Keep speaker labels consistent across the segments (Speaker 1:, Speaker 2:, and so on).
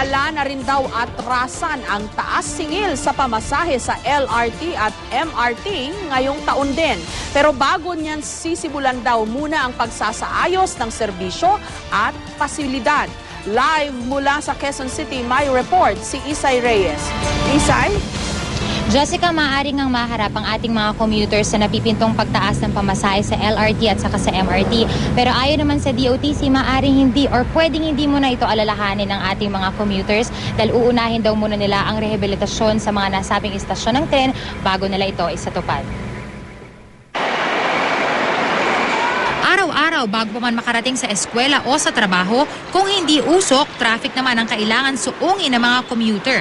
Speaker 1: Wala na rin daw atrasan ang taas singil sa pamasahe sa LRT at MRT ngayong taon din. Pero bago niyan sisimulan daw muna ang pagsasaayos ng serbisyo at pasilidad. Live mula sa Quezon City, may report si Isay Reyes. Isay?
Speaker 2: Jessica, maaari ngang maharap ang ating mga commuters sa napipintong pagtaas ng pamasahe sa LRT at saka sa MRT. Pero ayon naman sa DOTC, maaaring hindi or pwedeng hindi muna ito alalahanin ng ating mga commuters dahil uunahin daw muna nila ang rehabilitasyon sa mga nasabing istasyon ng tren bago nila ito isatupad. Araw-araw bago pa man makarating sa eskwela o sa trabaho, kung hindi usok, traffic naman ang kailangan suungin ng mga commuter.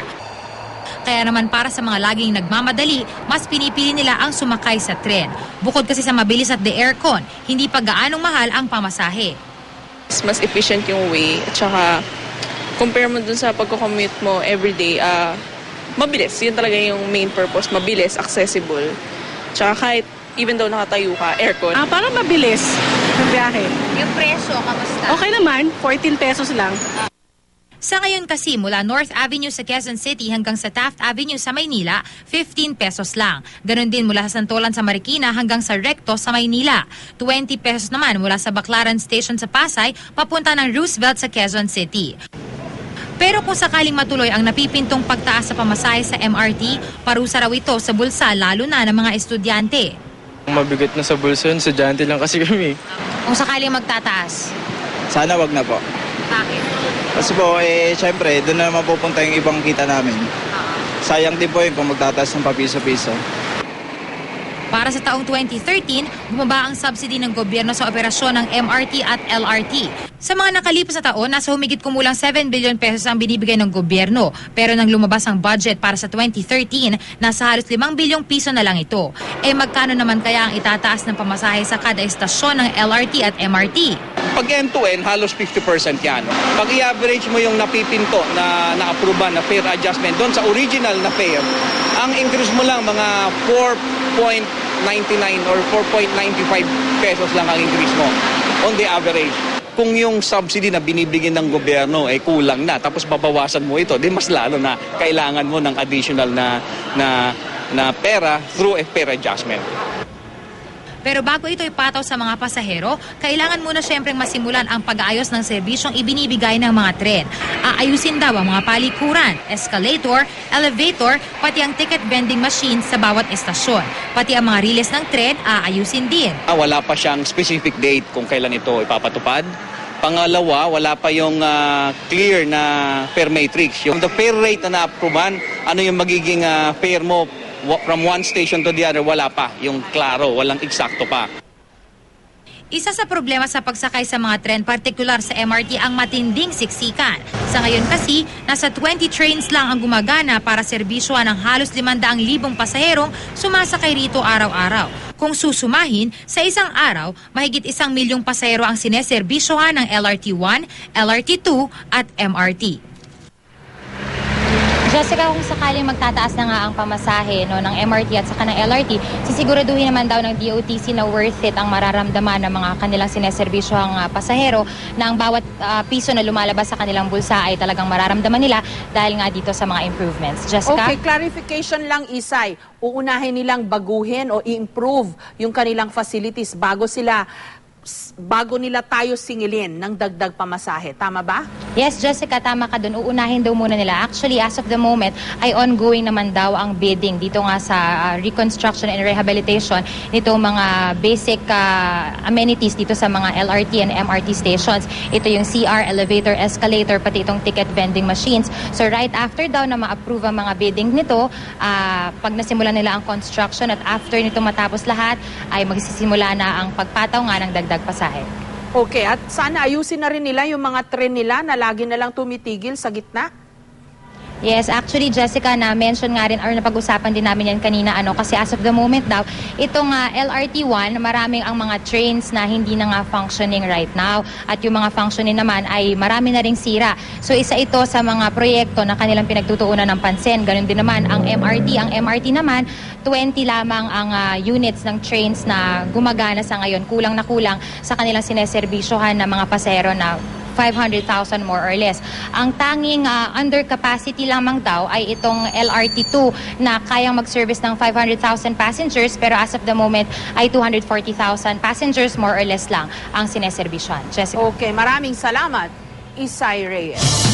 Speaker 2: Kaya naman para sa mga laging nagmamadali, mas pinipili nila ang sumakay sa tren. Bukod kasi sa mabilis at the aircon, hindi pa gaanong mahal ang pamasahe.
Speaker 3: Mas efficient yung way at saka compare mo dun sa pagko-commute mo everyday, mabilis. Yun talaga yung main purpose, mabilis, accessible. Tsaka kahit even though nakatayo ka, aircon.
Speaker 4: Parang mabilis ang biyahe.
Speaker 2: Yung presyo, kamusta?
Speaker 4: Okay naman, 14 pesos lang.
Speaker 2: Sa ngayon kasi, mula North Avenue sa Quezon City hanggang sa Taft Avenue sa Maynila, 15 pesos lang. Ganon din mula sa Santolan sa Marikina hanggang sa Recto sa Maynila. 20 pesos naman mula sa Baclaran Station sa Pasay papunta ng Roosevelt sa Quezon City. Pero kung sakaling matuloy ang napipintong pagtaas sa pamasahe sa MRT, parusa raw ito sa bulsa lalo na ng mga estudyante.
Speaker 5: Mabigat na sa bulsa yun, estudyante lang kasi kami.
Speaker 2: Kung sakaling magtataas?
Speaker 6: Sana wag na po.
Speaker 2: Bakit?
Speaker 6: Kasi po, syempre, doon na mapupunta yung ibang kita namin. Sayang din po yun kung magtataas ng papiso-piso.
Speaker 2: Para sa taong 2013, bumaba ang subsidy ng gobyerno sa operasyon ng MRT at LRT. Sa mga nakalipas na taon, nasa humigit kumulang 7 billion pesos ang binibigay ng gobyerno. Pero nang lumabas ang budget para sa 2013, nasa halos 5 bilyong piso na lang ito. Magkano naman kaya ang itataas ng pamasahe sa kada estasyon ng LRT at MRT?
Speaker 7: Pag end-to-end, halos 50% yan. Pag i-average mo yung napipinto na na-approve na fare adjustment doon sa original na fare, ang increase mo lang mga 4.99 or 4.95 pesos lang ang increase mo on the average. Kung yung subsidy na binibigyan ng gobyerno ay kulang na, tapos babawasan mo ito, di mas lalo na kailangan mo ng additional na pera through a fare adjustment.
Speaker 2: Pero bago ito ipataw sa mga pasahero, kailangan muna siyempreng masimulan ang pag-aayos ng serbisyong ibinibigay ng mga tren. Aayusin daw ang mga palikuran, escalator, elevator, pati ang ticket vending machine sa bawat estasyon. Pati ang mga riles ng tren, aayusin din.
Speaker 7: Wala pa siyang specific date kung kailan ito ipapatupad. Pangalawa, wala pa yung clear na fare matrix. Yung the fare rate na na-approvean, ano yung magiging fare mo from one station to the other, wala pa. Yung klaro, walang eksakto pa.
Speaker 2: Isa sa problema sa pagsakay sa mga tren, partikular sa MRT, ang matinding siksikan. Sa ngayon kasi, nasa 20 trains lang ang gumagana para serbisyohan ng halos 500,000 pasaherong sumasakay rito araw-araw. Kung susumahin, sa isang araw, mahigit 1 milyong pasahero ang sineserbisyohan ng LRT1, LRT2 at MRT. Jessica, kung sakaling magtataas na nga ang pamasahe ng MRT at saka ng LRT, sisiguraduhin naman daw ng DOTC na worth it ang mararamdaman ng mga kanilang sineserbisyohang pasahero na ang bawat piso na lumalabas sa kanilang bulsa ay talagang mararamdaman nila dahil nga dito sa mga improvements. Jessica?
Speaker 1: Okay, clarification lang, Isay. Uunahin nilang baguhin o i-improve yung kanilang facilities bago nila tayo singilin ng dagdag pamasahe. Tama ba?
Speaker 2: Yes, Jessica, tama ka dun. Uunahin daw muna nila. Actually, as of the moment, ay ongoing naman daw ang bidding dito nga sa reconstruction and rehabilitation nitong mga basic amenities dito sa mga LRT and MRT stations. Ito yung CR, elevator, escalator, pati itong ticket vending machines. So right after daw na ma-approve ang mga bidding nito, pag nasimulan nila ang construction at after nito matapos lahat, ay magsisimula na ang pagpataw nga ng dagdag pasahe.
Speaker 1: Okay, at sana ayusin na rin nila yung mga tren nila na lagi na lang tumitigil sa gitna.
Speaker 2: Yes, actually Jessica, na-mention nga rin or napag-usapan din namin yan kanina kasi as of the moment daw, itong LRT1, maraming ang mga trains na hindi na nga functioning right now at yung mga functioning naman ay marami na ring sira. So isa ito sa mga proyekto na kanilang pinagtutuunan ng pansin. Ganun din naman ang MRT. Ang MRT naman, 20 lamang ang units ng trains na gumagana sa ngayon. Kulang na kulang sa kanilang sineserbisyohan ng mga pasahero na 500,000 more or less. Ang tanging under capacity lamang daw ay itong LRT2 na kayang mag-service ng 500,000 passengers pero as of the moment ay 240,000 passengers more or less lang ang sineserbisyon. Jessica.
Speaker 1: Okay, maraming salamat, Isay Reyes.